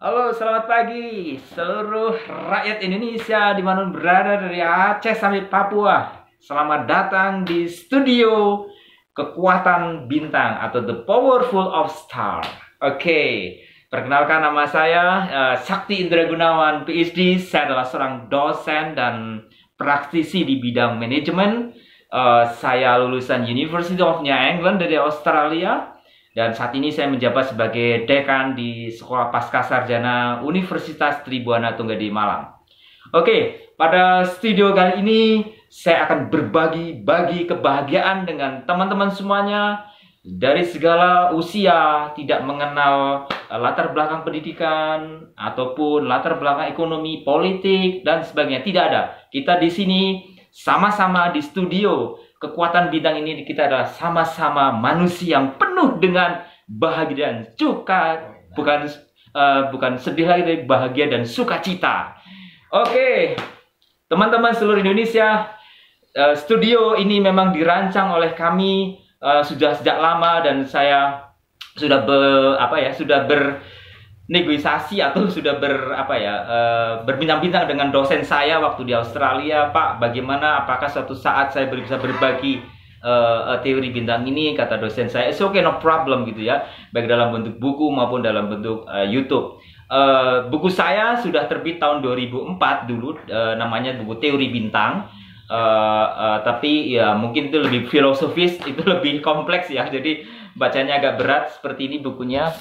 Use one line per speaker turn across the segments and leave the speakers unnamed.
Halo, selamat pagi seluruh rakyat Indonesia dimanapun berada dari Aceh sampai Papua. Selamat datang di studio Kekuatan Bintang atau The Powerful of Star. Oke, perkenalkan nama saya Sakti Indra Gunawan, PhD. Saya adalah seorang dosen dan praktisi di bidang manajemen. Saya lulusan University of New England dari Australia. Dan saat ini saya menjabat sebagai dekan di Sekolah Pascasarjana Universitas Tribuana Tunggal di Malang. Oke, pada studio kali ini saya akan berbagi kebahagiaan dengan teman-teman semuanya dari segala usia, tidak mengenal latar belakang pendidikan ataupun latar belakang ekonomi, politik dan sebagainya. Tidak ada. Kita di sini sama-sama di studio Kekuatan Bintang ini kita adalah sama-sama manusia yang penuh dengan bahagia dan bukan sedih lagi, tapi bahagia dan sukacita. Oke, teman-teman seluruh Indonesia, studio ini memang dirancang oleh kami sudah sejak lama dan saya sudah negosiasi atau sudah berbincang-bincang dengan dosen saya waktu di Australia. Pak, bagaimana, apakah suatu saat saya bisa berbagi teori bintang ini? Kata dosen saya, it's okay, no problem gitu ya, baik dalam bentuk buku maupun dalam bentuk YouTube. Buku saya sudah terbit tahun 2004 dulu, namanya buku Teori Bintang. Tapi ya mungkin itu lebih filosofis, itu lebih kompleks ya, jadi bacanya agak berat. Seperti ini bukunya.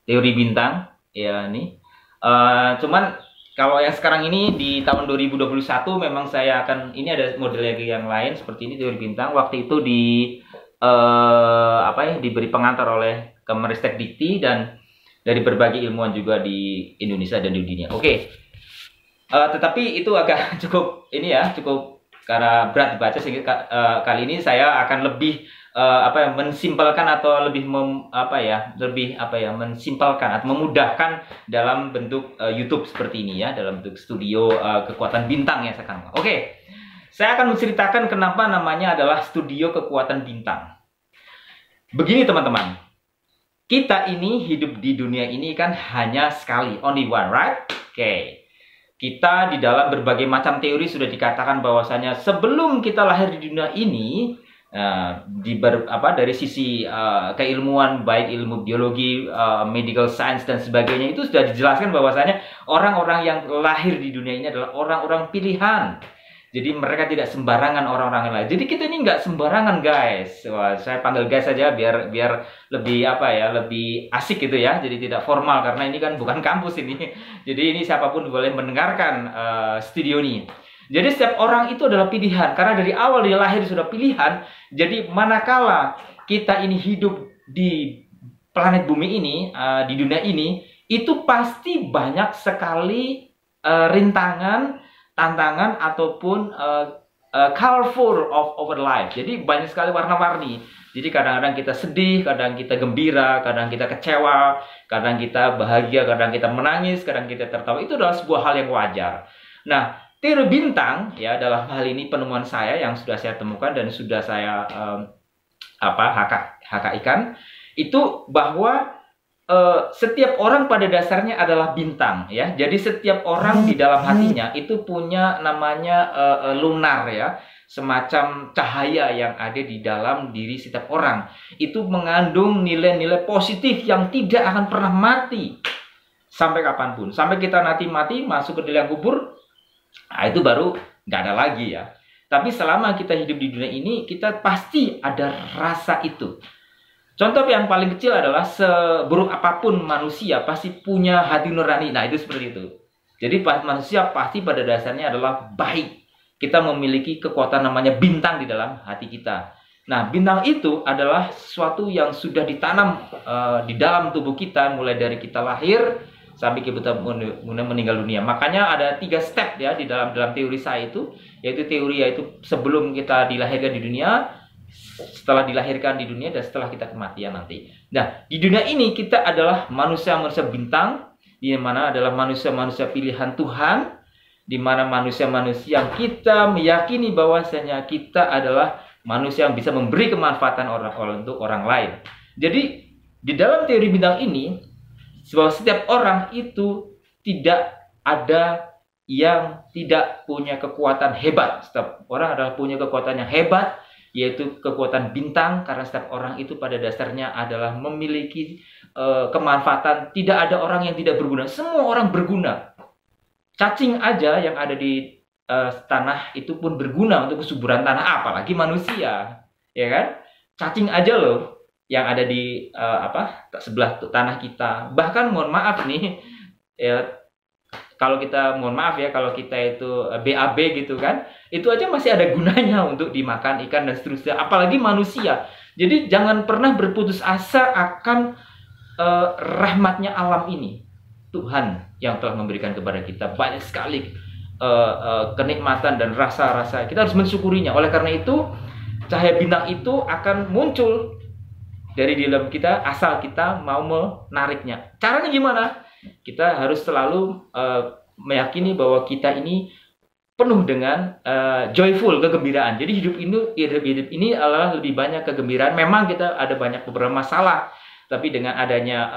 Teori Bintang ya ini. Cuman kalau yang sekarang ini di tahun 2021 memang saya akan, ini ada model yang lain seperti ini, Teori Bintang. Waktu itu diberi pengantar oleh Kemenristek Dikti dan dari berbagai ilmuwan juga di Indonesia dan di dunia. Oke. Tetapi itu agak cukup karena berat dibaca, sehingga kali ini saya akan lebih mensimpelkan atau lebih mensimpelkan atau memudahkan dalam bentuk YouTube seperti ini ya, dalam bentuk studio Kekuatan Bintang ya sekarang. Oke, saya akan menceritakan kenapa namanya adalah Studio Kekuatan Bintang. Begini teman-teman, kita ini hidup di dunia ini kan hanya sekali, only one, right? Oke. Kita di dalam berbagai macam teori sudah dikatakan bahwasanya sebelum kita lahir di dunia ini, dari sisi keilmuan, baik ilmu biologi, medical science dan sebagainya, itu sudah dijelaskan bahwasanya orang-orang yang lahir di dunia ini adalah orang-orang pilihan. Jadi mereka tidak sembarangan orang-orang yang lain. Jadi kita ini nggak sembarangan guys. Wah, saya panggil guys saja biar lebih lebih asik gitu ya. Jadi tidak formal karena ini kan bukan kampus ini. Jadi ini siapapun boleh mendengarkan studio ini. Jadi setiap orang itu adalah pilihan, karena dari awal dia lahir sudah pilihan. Jadi manakala kita ini hidup di planet bumi ini, di dunia ini, itu pasti banyak sekali rintangan, tantangan ataupun colorful of our life. Jadi banyak sekali warna-warni. Jadi kadang-kadang kita sedih, kadang kita gembira, kadang kita kecewa, kadang kita bahagia, kadang kita menangis, kadang kita tertawa. Itu adalah sebuah hal yang wajar. Nah, teori bintang ya, dalam hal ini penemuan saya yang sudah saya temukan dan sudah saya HKI-kan itu bahwa setiap orang pada dasarnya adalah bintang ya. Jadi setiap orang di dalam hatinya itu punya namanya lunar ya, semacam cahaya yang ada di dalam diri setiap orang. Itu mengandung nilai-nilai positif yang tidak akan pernah mati sampai kapanpun. Sampai kita nanti mati masuk ke liang kubur, nah itu baru nggak ada lagi ya. Tapi selama kita hidup di dunia ini, kita pasti ada rasa itu. Contoh yang paling kecil adalah seburuk apapun manusia pasti punya hati nurani. Nah itu seperti itu. Jadi manusia pasti pada dasarnya adalah baik. Kita memiliki kekuatan namanya bintang di dalam hati kita. Nah bintang itu adalah sesuatu yang sudah ditanam di dalam tubuh kita mulai dari kita lahir sampai kita meninggal dunia. Makanya ada 3 step ya di dalam teori saya itu, yaitu sebelum kita dilahirkan di dunia, setelah dilahirkan di dunia, dan setelah kita kematian nanti. Nah, di dunia ini kita adalah manusia-manusia bintang, di mana adalah manusia-manusia pilihan Tuhan, di mana manusia-manusia yang kita meyakini bahwasanya kita adalah manusia yang bisa memberi kemanfaatan untuk orang lain. Jadi, di dalam teori bintang ini, Sebab setiap orang itu tidak ada yang tidak punya kekuatan hebat. Setiap orang adalah punya kekuatan yang hebat, yaitu kekuatan bintang, karena setiap orang itu pada dasarnya adalah memiliki kemanfaatan. Tidak ada orang yang tidak berguna. Semua orang berguna. Cacing aja yang ada di tanah itu pun berguna untuk kesuburan tanah, apalagi manusia, ya kan? Cacing aja loh yang ada di sebelah tanah kita. Bahkan mohon maaf nih, ya kalau kita mohon maaf ya, kalau kita itu BAB gitu kan, itu aja masih ada gunanya untuk dimakan ikan dan seterusnya, apalagi manusia. Jadi jangan pernah berputus asa akan rahmatnya alam ini. Tuhan yang telah memberikan kepada kita banyak sekali kenikmatan dan rasa-rasa. Kita harus mensyukurinya. Oleh karena itu, cahaya bintang itu akan muncul dari dalam kita asal kita mau menariknya. Caranya gimana? Kita harus selalu meyakini bahwa kita ini penuh dengan joyful, kegembiraan. Jadi hidup ini adalah lebih banyak kegembiraan. Memang kita ada banyak beberapa masalah, tapi dengan adanya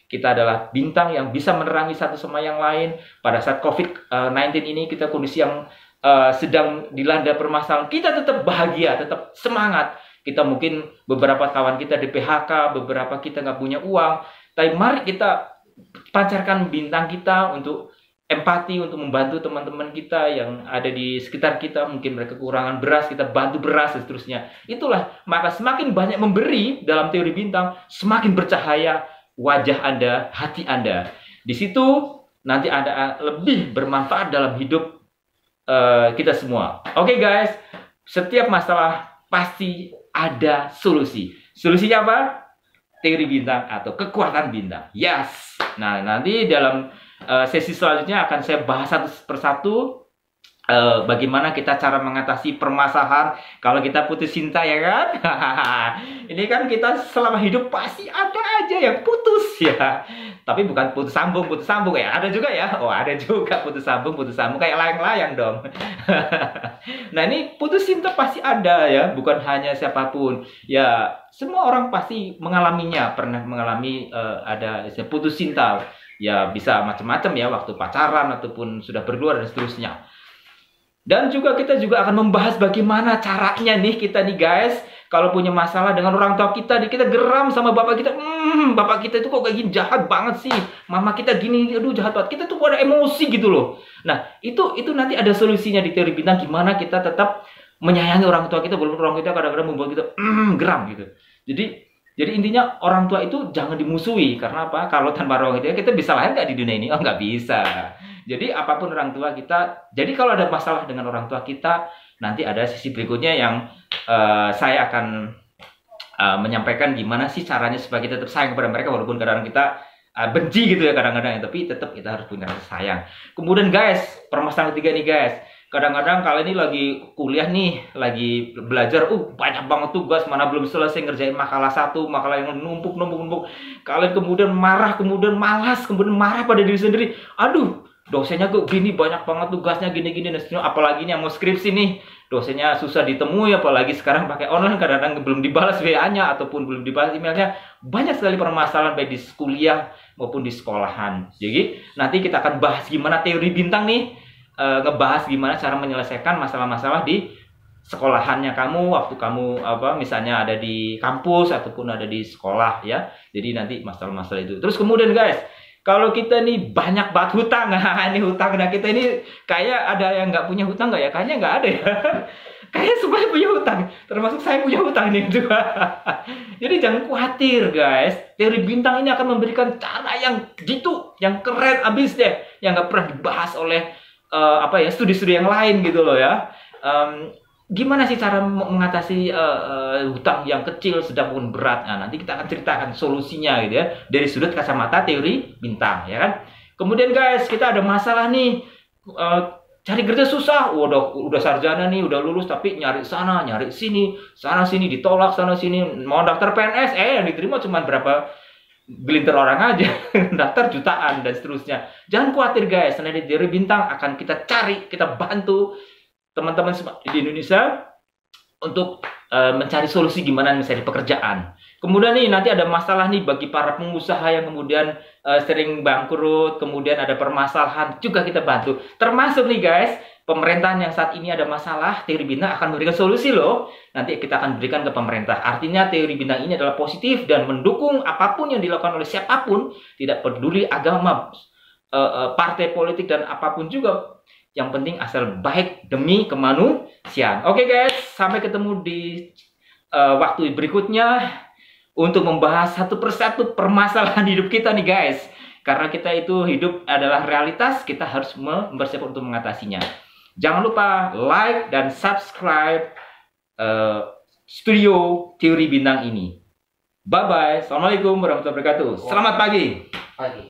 kita adalah bintang yang bisa menerangi satu sama yang lain. Pada saat COVID-19 ini, kita kondisi yang sedang dilanda permasalahan, kita tetap bahagia, tetap semangat. Kita mungkin beberapa kawan kita di PHK, beberapa kita nggak punya uang. Tapi mari kita pancarkan bintang kita untuk empati, untuk membantu teman-teman kita yang ada di sekitar kita. Mungkin mereka kekurangan beras, kita bantu beras dan seterusnya. Itulah, maka semakin banyak memberi dalam teori bintang, semakin bercahaya wajah Anda, hati Anda. Di situ nanti Anda lebih bermanfaat dalam hidup kita semua. Oke guys, setiap masalah pasti ada solusi. Solusinya apa? Teori bintang atau kekuatan bintang. Yes. Nah, nanti dalam sesi selanjutnya akan saya bahas satu persatu bagaimana kita cara mengatasi permasalahan kalau kita putus cinta, ya kan? Ini kan kita selama hidup pasti ada aja yang putus ya. Tapi bukan putus sambung ya. Ada juga ya. Oh, ada juga putus sambung kayak layang-layang dong. Nah, ini putus cinta pasti ada ya, bukan hanya siapapun. Ya, semua orang pasti mengalaminya, pernah mengalami ada putus cinta. Ya, bisa macam-macam ya, waktu pacaran ataupun sudah berkeluarga dan seterusnya. Dan juga kita akan membahas bagaimana caranya nih kita nih guys, kalau punya masalah dengan orang tua kita, kita geram sama bapak kita, bapak kita itu kok kayak gini, jahat banget sih, mama kita gini, aduh jahat banget, kita tuh ada emosi gitu loh. Nah, itu nanti ada solusinya di teori bintang, gimana kita tetap menyayangi orang tua kita, walaupun orang kita kadang-kadang membuat kita geram gitu. Jadi intinya orang tua itu jangan dimusuhi, karena apa? Kalau tanpa orang tua kita bisa lahir nggak di dunia ini? Oh, nggak bisa. Jadi apapun orang tua kita, jadi kalau ada masalah dengan orang tua kita, nanti ada sisi berikutnya yang saya akan menyampaikan gimana sih caranya supaya kita tetap sayang kepada mereka, walaupun kadang-kadang kita benci gitu ya kadang-kadang, tapi tetap kita harus punya rasa sayang. Kemudian guys, permasalahan ketiga nih guys, kadang-kadang kalian ini lagi kuliah nih, lagi belajar, banyak banget tugas, mana belum selesai ngerjain makalah satu, makalah yang numpuk. Kalian kemudian marah, kemudian malas, kemudian marah pada diri sendiri. Aduh, dosennya kok gini, banyak banget tugasnya gini, apalagi ini yang mau skripsi nih, dosennya susah ditemui, apalagi sekarang pakai online, kadang-kadang belum dibalas WA-nya ataupun belum dibalas emailnya. Banyak sekali permasalahan baik di kuliah maupun di sekolahan. Jadi nanti kita akan bahas gimana teori bintang nih, ngebahas gimana cara menyelesaikan masalah-masalah di sekolahannya kamu, waktu kamu misalnya ada di kampus ataupun ada di sekolah ya. Jadi nanti masalah-masalah itu. Terus kemudian guys, kalau kita nih banyak banget hutang, ini hutang, nah kita ini kayak ada yang nggak punya hutang nggak ya? Kayaknya nggak ada ya. Kayak semuanya punya hutang, termasuk saya punya hutang nih juga. Jadi jangan khawatir guys, teori bintang ini akan memberikan cara yang gitu, yang keren abis deh, yang nggak pernah dibahas oleh studi-studi yang lain gitu loh ya. Gimana sih cara mengatasi hutang yang kecil, sedang maupun berat? Nah, nanti kita akan ceritakan solusinya gitu ya, dari sudut kacamata teori bintang ya kan. Kemudian guys, kita ada masalah nih, cari kerja susah, udah sarjana nih, udah lulus, tapi nyari sana, nyari sini, sana sini, ditolak sana sini, mau daftar PNS, yang diterima cuma berapa gelintir orang aja, daftar jutaan dan seterusnya. Jangan khawatir guys, nanti teori bintang akan kita cari, kita bantu teman-teman di Indonesia untuk mencari solusi gimana misalnya pekerjaan. Kemudian nih nanti ada masalah nih bagi para pengusaha yang kemudian sering bangkrut, kemudian ada permasalahan juga kita bantu. Termasuk nih guys, pemerintahan yang saat ini ada masalah, teori bintang akan memberikan solusi loh. Nanti kita akan berikan ke pemerintah. Artinya teori bintang ini adalah positif dan mendukung apapun yang dilakukan oleh siapapun, tidak peduli agama, partai politik dan apapun juga. Yang penting asal baik demi kemanusiaan. Oke guys, sampai ketemu di waktu berikutnya untuk membahas satu persatu permasalahan hidup kita nih guys. Karena kita itu hidup adalah realitas, kita harus mempersiapkan untuk mengatasinya. Jangan lupa like dan subscribe studio teori bintang ini. Bye bye. Assalamualaikum warahmatullahi wabarakatuh. Selamat pagi.